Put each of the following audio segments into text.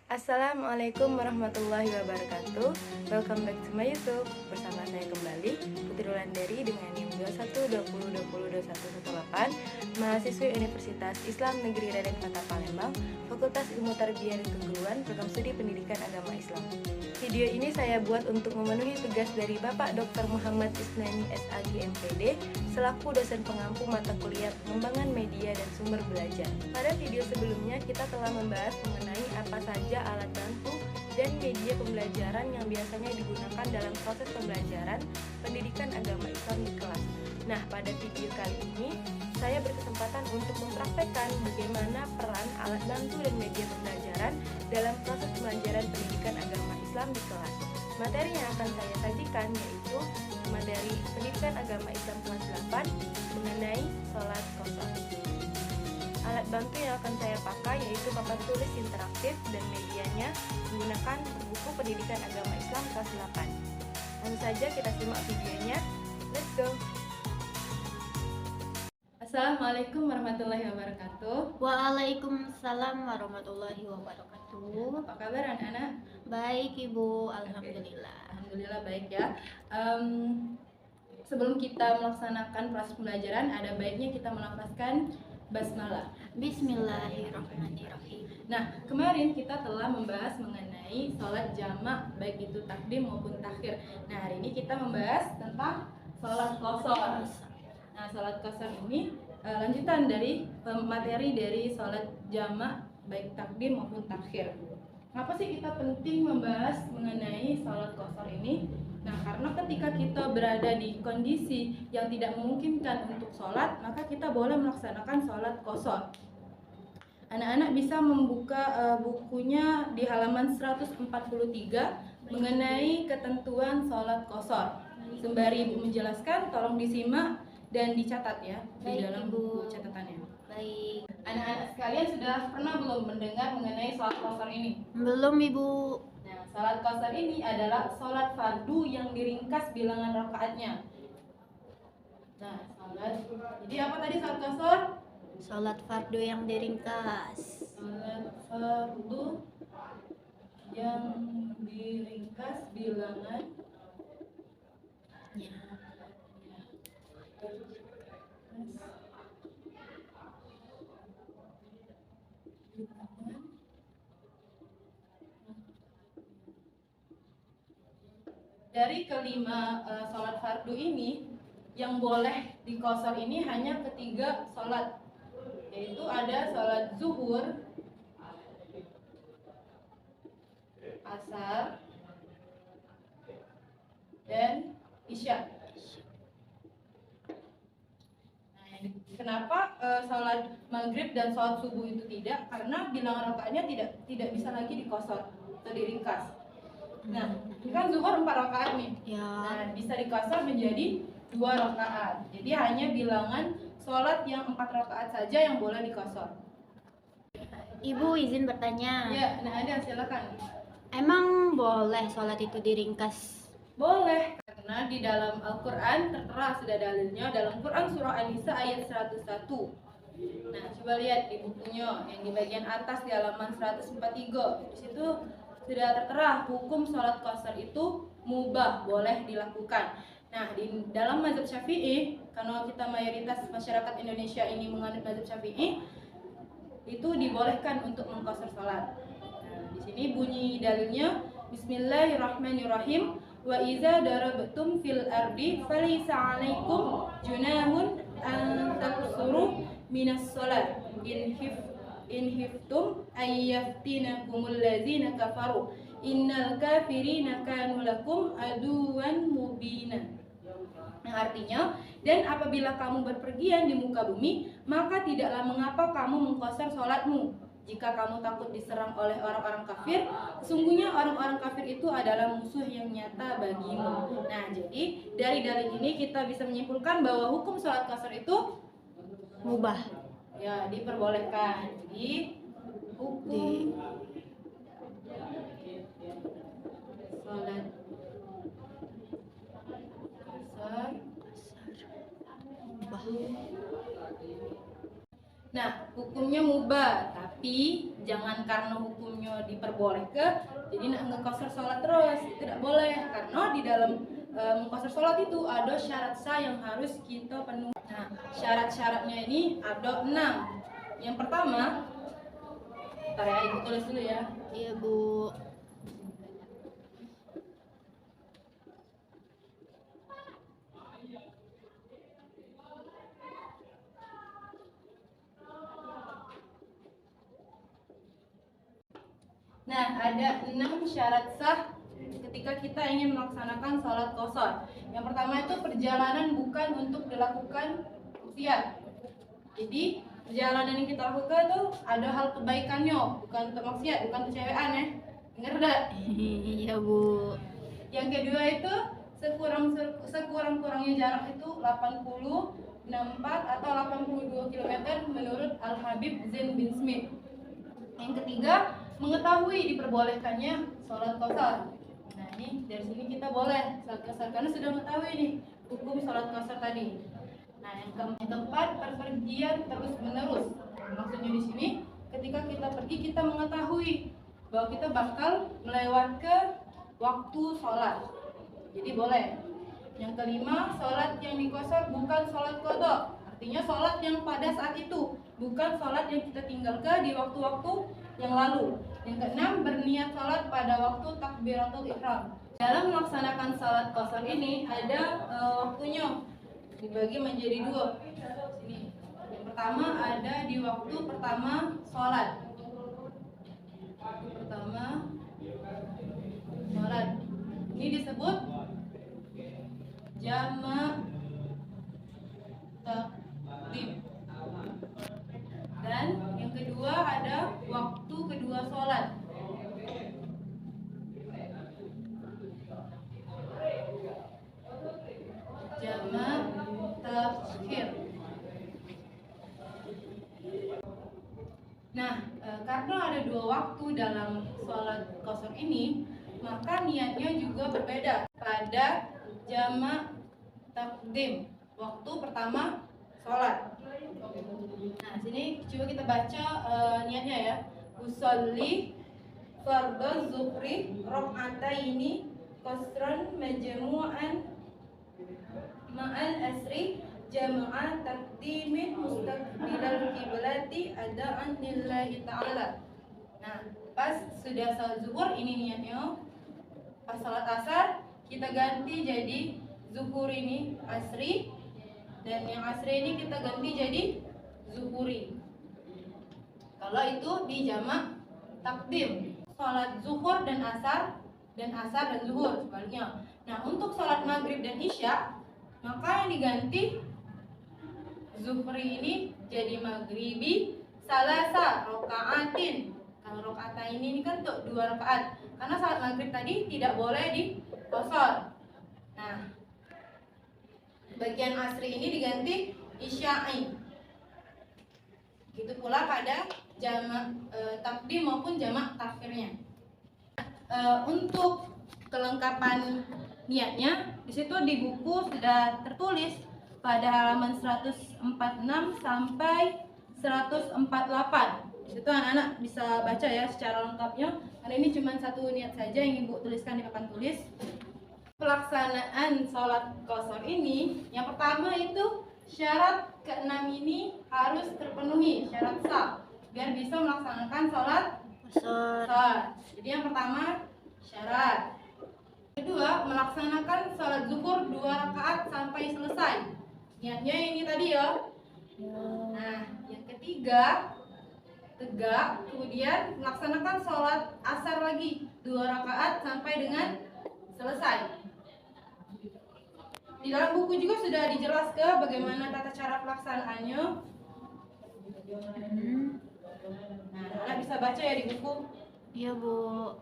Assalamualaikum warahmatullahi wabarakatuh. Welcome back to my YouTube. Bersama saya kembali Putri Wulandari dengan NIM 2120202118, mahasiswi Universitas Islam Negeri Raden Fatah Palembang, Fakultas Ilmu Tarbiyah dan Keguruan, Program Studi Pendidikan Agama Islam. Video ini saya buat untuk memenuhi tugas dari Bapak Dr. Muhammad Isnani SAG MPD selaku dosen pengampu mata kuliah Pengembangan Media dan Sumber Belajar. Pada video sebelumnya kita telah membahas mengenai apa saja alat bantu dan media pembelajaran yang biasanya digunakan dalam proses pembelajaran pendidikan agama Islam di kelas. Nah, pada video kali ini saya berkesempatan untuk mempraktekkan bagaimana peran alat bantu dan media pembelajaran dalam proses pembelajaran pendidikan agama Islam di kelas. Materi yang akan saya sajikan yaitu materi pendidikan agama Islam kelas 8 mengenai sholat qasar. Alat bantu yang akan saya pakai yaitu papan tulis interaktif dan medianya menggunakan buku pendidikan agama Islam kelas 8. Langsung saja kita simak videonya. Let's go! Assalamualaikum warahmatullahi wabarakatuh. Waalaikumsalam warahmatullahi wabarakatuh. Apa kabar anak-anak? Baik Ibu, alhamdulillah. Alhamdulillah baik ya. Sebelum kita melaksanakan proses pembelajaran, ada baiknya kita melafazkan basmalah. Bismillahirrahmanirrahim. Nah, kemarin kita telah membahas mengenai sholat jamak, baik itu takdim maupun takhir. Nah, hari ini kita membahas tentang sholat qasar. Nah, sholat qasar ini lanjutan dari materi dari sholat jamak, baik takdim maupun takhir. Kenapa sih kita penting membahas mengenai sholat qasar ini? Nah, karena ketika kita berada di kondisi yang tidak memungkinkan untuk sholat, maka kita boleh melaksanakan sholat qasar. Anak-anak bisa membuka bukunya di halaman 143 mengenai ketentuan sholat qasar. Sembari Ibu menjelaskan, tolong disimak dan dicatat ya. Baik, di dalam Ibu. buku catatannya. Baik. Anak-anak sekalian sudah pernah belum mendengar mengenai sholat qasar ini? Belum Ibu. Nah, sholat qasar ini adalah sholat fardu yang diringkas bilangan rakaatnya. Nah, jadi apa tadi sholat qasar? Sholat fardu yang diringkas. Sholat fardu yang diringkas bilangan. Ya. Dari kelima sholat fardu ini, yang boleh diqasar ini hanya ketiga sholat, yaitu ada sholat zuhur, asar, dan isya. Nah, kenapa sholat maghrib dan sholat subuh itu tidak? Karena bilangan rakaatnya tidak bisa lagi diqasar atau diringkas. Nah, ini kan zuhur 4 rakaat nih. Ya. Nah, bisa diqasar menjadi 2 rakaat. Jadi hanya bilangan sholat yang 4 rakaat saja yang boleh diqasar. Ibu izin bertanya. Ya, nah ada silakan. Emang boleh sholat itu diringkas? Boleh, karena di dalam Al-Quran tertera sudah dalilnya dalam Quran surah An-Nisa ayat 101. Nah, coba lihat di bukunya yang di bagian atas di halaman 143. Di situ sudah tertera hukum sholat qasar itu mubah, boleh dilakukan. Nah, di dalam mazhab Syafi'i, karena kita mayoritas masyarakat Indonesia ini menganut mazhab Syafi'i, itu dibolehkan untuk mengqasar sholat. Nah, di sini bunyi dalilnya Bismillahirrahmanirrahim. Wa iza darabtum fil ardi falaysa 'alaikum junahun an taqsuru minas sholat in hiftum ayyaftinakumul ladzina kafaru innal kafirina kanu lakum aduwan mubina. Nah, artinya, dan apabila kamu berpergian di muka bumi, maka tidaklah mengapa kamu mengqasar sholatmu. Jika kamu takut diserang oleh orang-orang kafir, sesungguhnya orang-orang kafir itu adalah musuh yang nyata bagimu. Nah, jadi dari dalil ini kita bisa menyimpulkan bahwa hukum sholat qasar itu Mubah. ya diperbolehkan. Jadi hukum sholat qasar Mubah. Nah, hukumnya mubah, tapi jangan karena hukumnya diperbolehkan jadi nak ngekosor sholat terus. Itu tidak boleh, karena di dalam mengkosor sholat itu ada syarat sah yang harus kita penuhi. Nah, syarat-syaratnya ini ada 6. Yang pertama, ntar ya, ibu tulis dulu ya. Iya, Bu. Nah, ada 6 syarat sah ketika kita ingin melaksanakan sholat qashar. Yang pertama itu perjalanan bukan untuk dilakukan maksiat. Jadi perjalanan yang kita lakukan tuh ada hal kebaikannya, bukan untuk maksiat, bukan untuk cewekan ya. Dengar enggak? Iya, Bu. Yang kedua itu sekurang-kurangnya jarak itu 80, 64 atau 82 km menurut Al-Habib Zain bin Smith. Yang ketiga, mengetahui diperbolehkannya sholat qashar. Nah, ini dari sini kita boleh sholat qashar karena sudah mengetahui nih hukum sholat qashar tadi. Nah, yang keempat, perpergian terus menerus. Maksudnya di sini, ketika kita pergi kita mengetahui bahwa kita bakal melewatkan waktu sholat. Jadi boleh. Yang kelima, sholat yang diqashar bukan sholat qadha. Artinya sholat yang pada saat itu, bukan sholat yang kita tinggalkan di waktu-waktu yang lalu. Yang keenam, berniat sholat pada waktu takbiratul ihram. Dalam melaksanakan sholat qashar ini ada waktunya, dibagi menjadi 2. Sini. Yang pertama ada di waktu pertama sholat. Pertama sholat. Ini disebut jamak takdim. Dan yang kedua ada waktu kedua sholat. Jamak takhir. Nah, karena ada 2 waktu dalam sholat qashar ini, maka niatnya juga berbeda. Pada jamak takdim, waktu pertama sholat. Nah, sini coba kita baca niatnya ya. Usolli fardhu zuhri rak'ataini qasran majmu'an ma'al asri jama'a taqdimin mustaqbilal kiblati adaan lillahi ta'ala. Nah, pas sudah salat zuhur ini niatnya. Pas salat asar kita ganti jadi zuhur ini asri, dan yang asri ini kita ganti jadi zuhuri. Kalau itu di jamak takdim, salat zuhur dan asar dan zuhur sebaliknya. Nah, untuk salat maghrib dan isya maka yang diganti zuhri ini jadi maghribi salasa rokaatin. Kalau rokaat ini kan untuk 2 rakaat, karena salat maghrib tadi tidak boleh diqashar. Nah, bagian asri ini diganti isya'i. Gitu pula pada jamak takdim maupun jamak takhirnya. Untuk kelengkapan niatnya di situ di buku sudah tertulis pada halaman 146 sampai 148. Di situ anak-anak bisa baca ya secara lengkapnya. Karena ini cuma satu niat saja yang Ibu tuliskan di papan tulis. Pelaksanaan sholat qashar ini, yang pertama itu syarat ke-6 ini harus terpenuhi, syarat sah biar bisa melaksanakan sholat qashar. Jadi yang pertama syarat. Kedua, melaksanakan sholat zuhur 2 rakaat sampai selesai. Niatnya ini tadi ya. Nah, yang ketiga tegak, kemudian melaksanakan sholat asar lagi 2 rakaat sampai dengan selesai. Di dalam buku juga sudah dijelaskan bagaimana tata cara pelaksanaannya. Nah, anak bisa baca ya di buku. Iya, Bu.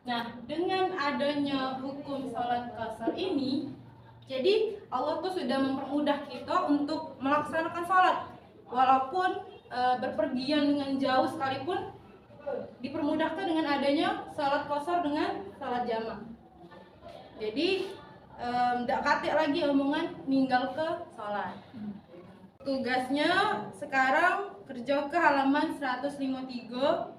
Nah, dengan adanya hukum sholat qashar ini, jadi Allah tuh sudah mempermudah kita untuk melaksanakan sholat. Walaupun berpergian dengan jauh sekalipun, dipermudahkan dengan adanya sholat qashar dengan sholat jamak. Jadi ndak katik lagi omongan ninggal ke sholat. Tugasnya sekarang kerja ke halaman 153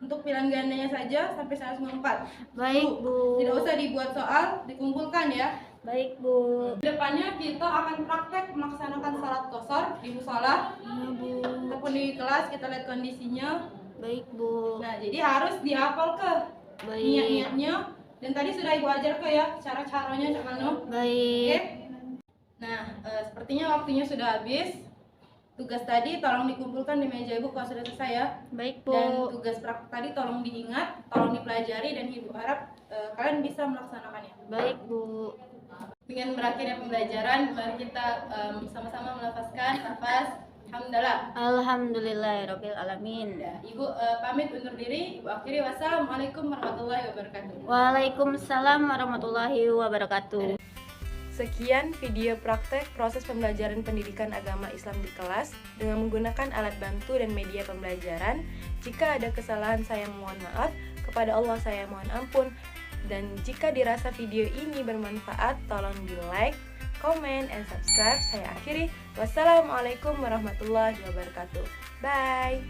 untuk pilihan gandanya saja sampai 194. Baik, Bu. Tidak usah dibuat soal, dikumpulkan ya. Baik, Bu. Kedepannya kita akan praktek melaksanakan salat qasar di musola Iya, Bu. ataupun di kelas, kita lihat kondisinya. Baik, Bu. Nah, jadi harus dihafal ke Baik. niat-niatnya. Dan tadi sudah Ibu ajar ke ya cara-caranya Cak Mano. Oke. Baik. Nah, sepertinya waktunya sudah habis. Tugas tadi tolong dikumpulkan di meja Ibu kalau sudah selesai ya. Baik, Dan Bu. tugas praktek tadi tolong diingat, tolong dipelajari, dan Ibu harap kalian bisa melaksanakannya. Baik, Bu. Dengan berakhirnya pembelajaran, mari kita sama-sama melafazkan lafaz hamdalah. Alhamdulillahirabbil alamin. Ya, Ibu pamit undur diri. Ibu akhiri, wassalamualaikum warahmatullahi wabarakatuh. Waalaikumsalam warahmatullahi wabarakatuh. Sekian video praktek proses pembelajaran pendidikan agama Islam di kelas dengan menggunakan alat bantu dan media pembelajaran. Jika ada kesalahan, saya mohon maaf. Kepada Allah saya mohon ampun. Dan jika dirasa video ini bermanfaat, tolong di like, comment, and subscribe. Saya akhiri. Wassalamualaikum warahmatullahi wabarakatuh. Bye.